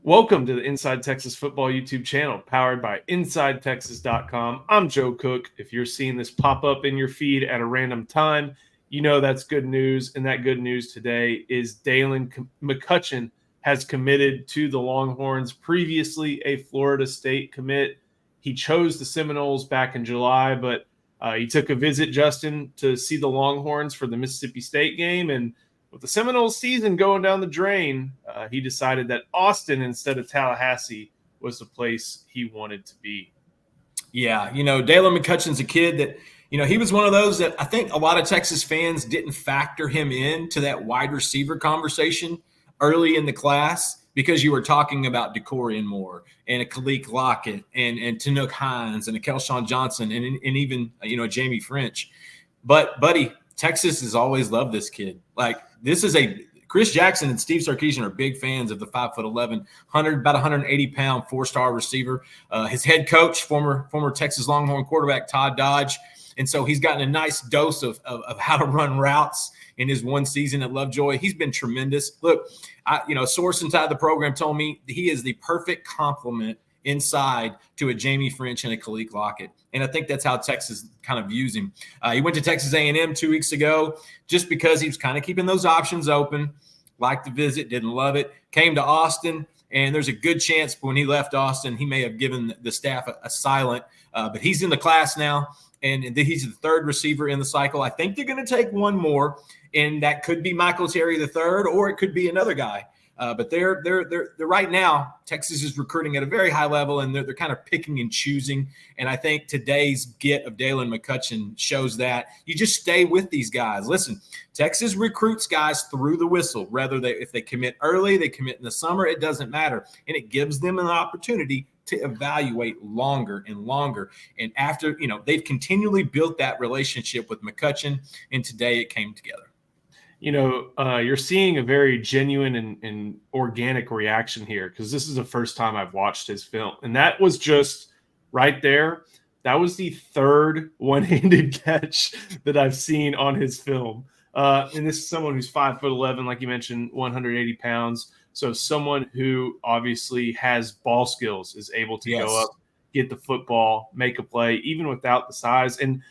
Welcome to the Inside Texas Football YouTube channel, powered by InsideTexas.com. I'm Joe Cook. If you're seeing this pop up in your feed at a random time, you know that's good news. And that good news today is Daylan McCutcheon has committed to the Longhorns, previously a Florida State commit. He chose the Seminoles back in July, but he took a visit, Justin, to see the Longhorns for the Mississippi State game. And with the Seminoles season going down the drain, he decided that Austin instead of Tallahassee was the place he wanted to be. Yeah, Daylan McCutcheon's a kid that, he was one of those that I think a lot of Texas fans didn't factor him into that wide receiver conversation early in the class because you were talking about DeCorian Moore and a Khaleke Lockett and Tanook Hines and a Kelshawn Johnson and even, Jamie French. But, buddy, Texas has always loved this kid. This is Chris Jackson and Steve Sarkisian are big fans of the 5'11", about 180-pound, four-star receiver. His head coach, former Texas Longhorn quarterback Todd Dodge, and so he's gotten a nice dose of how to run routes in his one season at Lovejoy. He's been tremendous. Look, a source inside the program told me he is the perfect complement inside to a Jamie French and a Khaleke Lockett. And I think that's how Texas kind of views him. He went to Texas A&M 2 weeks ago just because he was kind of keeping those options open. Liked the visit, didn't love it. Came to Austin, and there's a good chance when he left Austin, he may have given the staff a silent. But he's in the class now, and he's the third receiver in the cycle. I think they're going to take one more, and that could be Michael Terry III, or it could be another guy. But they're right now, Texas is recruiting at a very high level, and they're kind of picking and choosing. And I think today's get of Daylan McCutcheon shows that you just stay with these guys. Listen, Texas recruits guys through the whistle. If they commit early, they commit in the summer, it doesn't matter. And it gives them an opportunity to evaluate longer and longer. And after, they've continually built that relationship with McCutcheon, and today it came together. You're seeing a very genuine and organic reaction here because this is the first time I've watched his film. And that was just right there. That was the third one-handed catch that I've seen on his film. And this is someone who's 5'11", like you mentioned, 180 pounds. So someone who obviously has ball skills, is able to go up, get the football, make a play, even without the size. And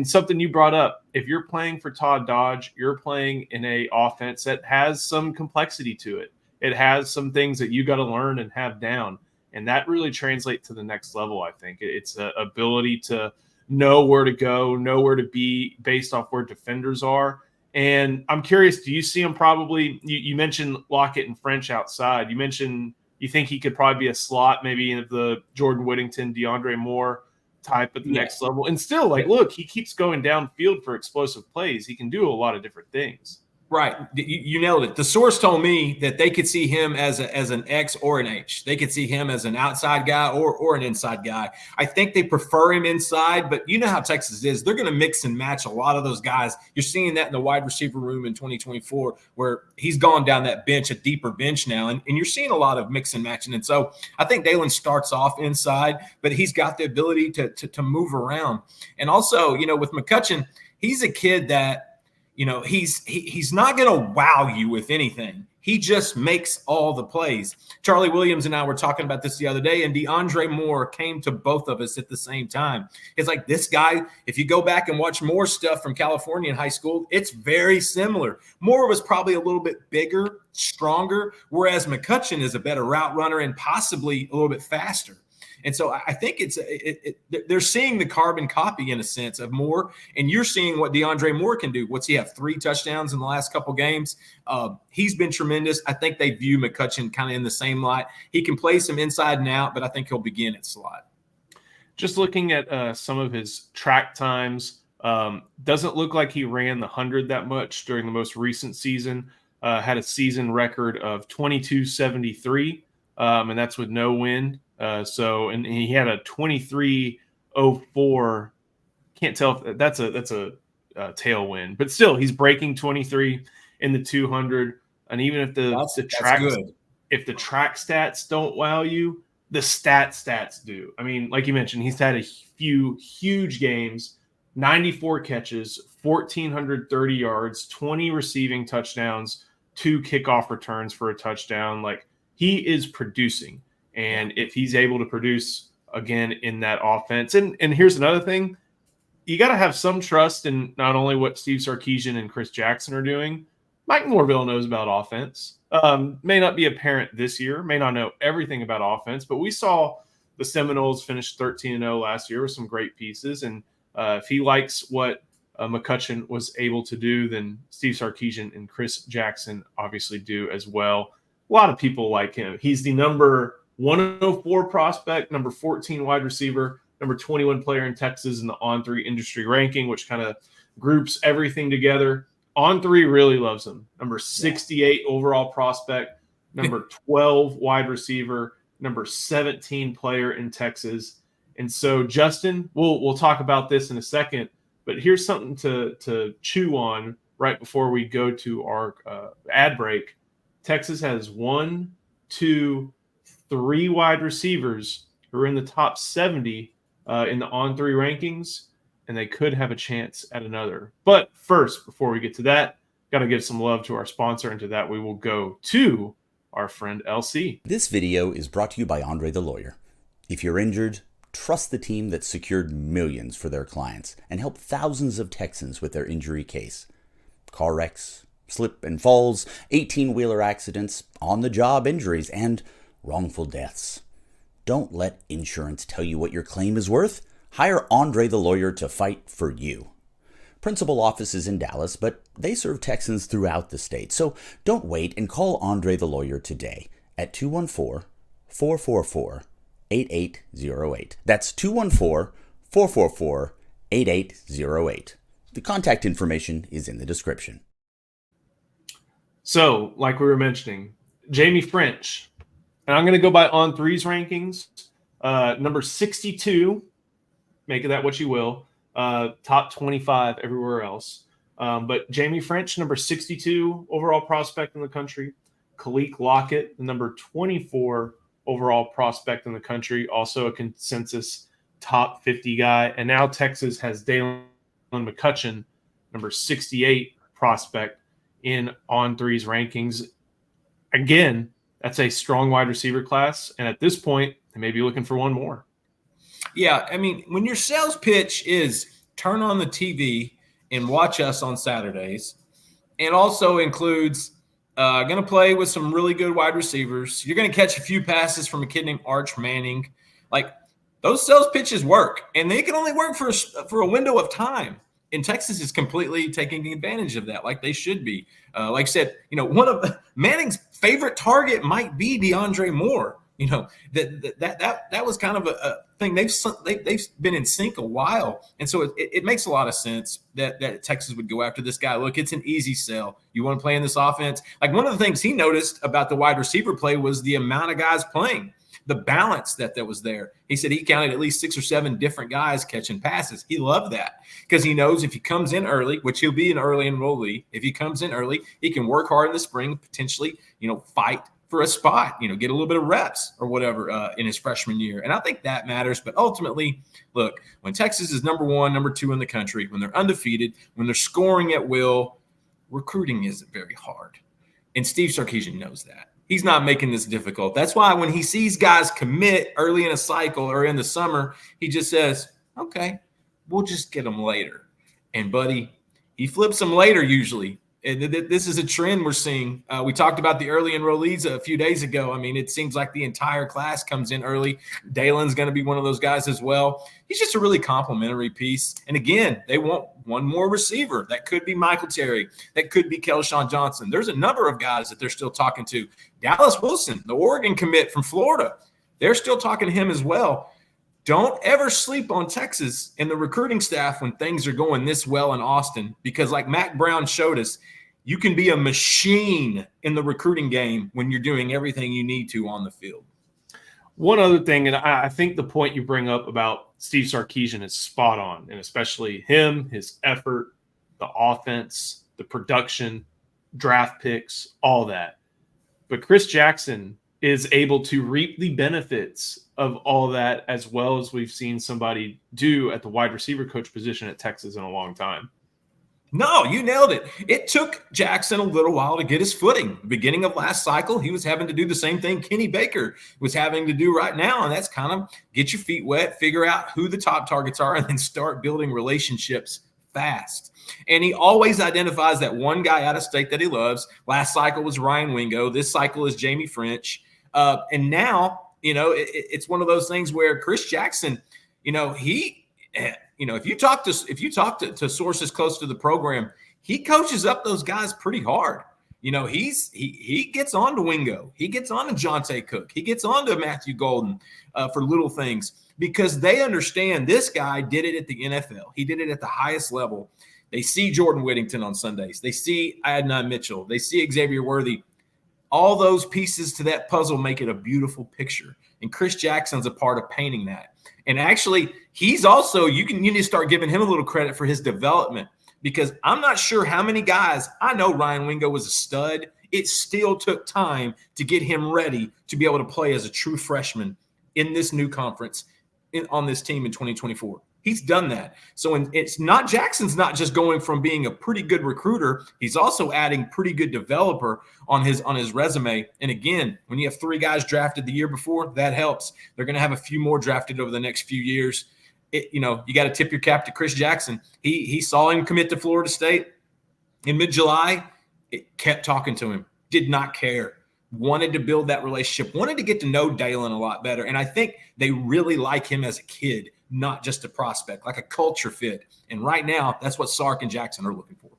something you brought up, if you're playing for Todd Dodge, you're playing in a offense that has some complexity to it. It has some things that you got to learn and have down. And that really translates to the next level, I think. It's the ability to know where to go, know where to be based off where defenders are. And I'm curious, do you see him probably – you mentioned Lockett and French outside. You mentioned – you think he could probably be a slot, maybe in the Jordan Whittington, DeAndre Moore type at the next level. And still, look, he keeps going downfield for explosive plays. He can do a lot of different things. Right. You nailed it. The source told me that they could see him as an X or an H. They could see him as an outside guy or an inside guy. I think they prefer him inside, but you know how Texas is. They're going to mix and match a lot of those guys. You're seeing that in the wide receiver room in 2024 where he's gone down that bench, a deeper bench now, and you're seeing a lot of mix and matching. And so I think Daylan starts off inside, but he's got the ability to move around. And also, with McCutcheon, he's a kid that, he's not going to wow you with anything. He just makes all the plays. Charlie Williams and I were talking about this the other day, and DeAndre Moore came to both of us at the same time. It's like this guy, if you go back and watch Moore stuff from California in high school, it's very similar. Moore was probably a little bit bigger, stronger, whereas McCutcheon is a better route runner and possibly a little bit faster. And so I think they're seeing the carbon copy in a sense of Moore, and you're seeing what DeAndre Moore can do. What's he have? 3 touchdowns in the last couple games. He's been tremendous. I think they view McCutcheon kind of in the same light. He can play some inside and out, but I think he'll begin at slot. Just looking at some of his track times, doesn't look like he ran the 100 that much during the most recent season. Had a season record of 22.73, and that's with no wind. And he had a 23.04. Can't tell if that's a tailwind, but still he's breaking 23 in the 200. And even if the track stats don't wow you, the stats do. I mean, like you mentioned, he's had a few huge games, 94 catches, 1,430 yards, 20 receiving touchdowns, 2 kickoff returns for a touchdown. he is producing. And if he's able to produce again in that offense, and here's another thing, you got to have some trust in not only what Steve Sarkisian and Chris Jackson are doing. Mike Norville knows about offense. May not be apparent this year, may not know everything about offense, but we saw the Seminoles finish 13-0 last year with some great pieces. And if he likes what McCutcheon was able to do, then Steve Sarkisian and Chris Jackson obviously do as well. A lot of people like him. He's the number 104 prospect, number 14 wide receiver, number 21 player in Texas in the On3 industry ranking, which kind of groups everything together. On3 really loves him. Number 68 overall prospect, number 12 wide receiver, number 17 player in Texas. And so, Justin, we'll talk about this in a second, but here's something to chew on right before we go to our ad break. Texas has 1, 2, 3 wide receivers who are in the top 70 in the On3 rankings, and they could have a chance at another. But first, before we get to that, got to give some love to our sponsor, and to that we will go to our friend LC. This video is brought to you by Andre the Lawyer. If you're injured, trust the team that secured millions for their clients and helped thousands of Texans with their injury case. Car wrecks, slip and falls, 18-wheeler accidents, on-the-job injuries, and wrongful deaths. Don't let insurance tell you what your claim is worth. Hire Andre the Lawyer to fight for you. Principal office is in Dallas, but they serve Texans throughout the state. So don't wait and call Andre the Lawyer today at 214-444-8808. That's 214-444-8808. The contact information is in the description. So, like we were mentioning, Jamie French, and I'm going to go by On3's rankings, number 62, make of that what you will, top 25 everywhere else. But Jamie French, number 62 overall prospect in the country. Khaleke Lockett, the number 24 overall prospect in the country, also a consensus top 50 guy. And now Texas has Daylan McCutcheon, number 68 prospect in On3's rankings. Again, that's a strong wide receiver class. And at this point, they may be looking for one more. Yeah, I mean, when your sales pitch is turn on the TV and watch us on Saturdays, and also includes going to play with some really good wide receivers. You're going to catch a few passes from a kid named Arch Manning. Like, those sales pitches work, and they can only work for a window of time. And Texas is completely taking advantage of that, like they should be. Like I said, one of Manning's favorite target might be DeAndre Moore. That was kind of a thing. They've been in sync a while, and so it makes a lot of sense that Texas would go after this guy. Look, it's an easy sell. You want to play in this offense. Like, one of the things he noticed about the wide receiver play was the amount of guys playing, the balance that was there. He said he counted at least 6 or 7 different guys catching passes. He loved that because he knows if he comes in early, which he'll be an early enrollee, if he comes in early, he can work hard in the spring, potentially, fight for a spot, get a little bit of reps or whatever in his freshman year. And I think that matters. But ultimately, look, when Texas is number 1, number 2 in the country, when they're undefeated, when they're scoring at will, recruiting isn't very hard. And Steve Sarkisian knows that. He's not making this difficult. That's why when he sees guys commit early in a cycle or in the summer, he just says, okay, we'll just get them later. And, buddy, he flips them later usually. And this is a trend we're seeing. We talked about the early enrollees a few days ago. I mean, it seems like the entire class comes in early. Daylan's going to be one of those guys as well. He's just a really complimentary piece. And again, they want one more receiver. That could be Michael Terry. That could be Kelshawn Johnson. There's a number of guys that they're still talking to. Dallas Wilson, the Oregon commit from Florida, they're still talking to him as well. Don't ever sleep on Texas and the recruiting staff when things are going this well in Austin, because like Mac Brown showed us, you can be a machine in the recruiting game when you're doing everything you need to on the field. One other thing, and I think the point you bring up about Steve Sarkisian is spot on, and especially him, his effort, the offense, the production, draft picks, all that. But Chris Jackson is able to reap the benefits of all that, as well as we've seen somebody do at the wide receiver coach position at Texas in a long time. No, you nailed it. It took Jackson a little while to get his footing. Beginning of last cycle, he was having to do the same thing Kenny Baker was having to do right now, and that's kind of get your feet wet, figure out who the top targets are, and then start building relationships fast. And he always identifies that one guy out of state that he loves. Last cycle was Ryan Wingo. This cycle is Jamie French. And now, it's one of those things where Chris Jackson, if you talk to sources close to the program, he coaches up those guys pretty hard. He gets on to Wingo, he gets on to Jonte Cook, he gets on to Matthew Golden for little things, because they understand this guy did it at the NFL. He did it at the highest level. They see Jordan Whittington on Sundays. They see Adnan Mitchell. They see Xavier Worthy. All those pieces to that puzzle make it a beautiful picture. And Chris Jackson's a part of painting that. And actually, he's also, you need to start giving him a little credit for his development, because I'm not sure how many guys, I know Ryan Wingo was a stud. It still took time to get him ready to be able to play as a true freshman in this new conference on this team in 2024. He's done that. So it's not, Jackson's not just going from being a pretty good recruiter, he's also adding pretty good developer on his resume. And again, when you have 3 guys drafted the year before, that helps. They're going to have a few more drafted over the next few years. You got to tip your cap to Chris Jackson. He saw him commit to Florida State in mid-July. It kept talking to him, did not care, wanted to build that relationship, wanted to get to know Daylan a lot better. And I think they really like him as a kid, not just a prospect, like a culture fit. And right now, that's what Sark and Jackson are looking for.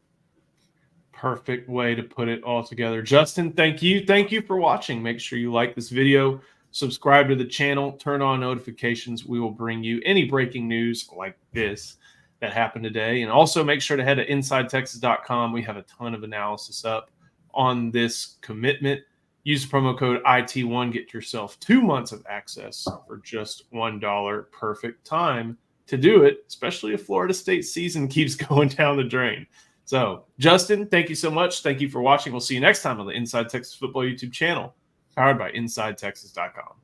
Perfect way to put it all together. Justin, thank you. Thank you for watching. Make sure you like this video, subscribe to the channel, turn on notifications. We will bring you any breaking news like this that happened today. And also make sure to head to InsideTexas.com. We have a ton of analysis up on this commitment. Use promo code IT1. Get yourself 2 months of access for just $1. Perfect time to do it, especially if Florida State season keeps going down the drain. So, Justin, thank you so much. Thank you for watching. We'll see you next time on the Inside Texas Football YouTube channel, powered by InsideTexas.com.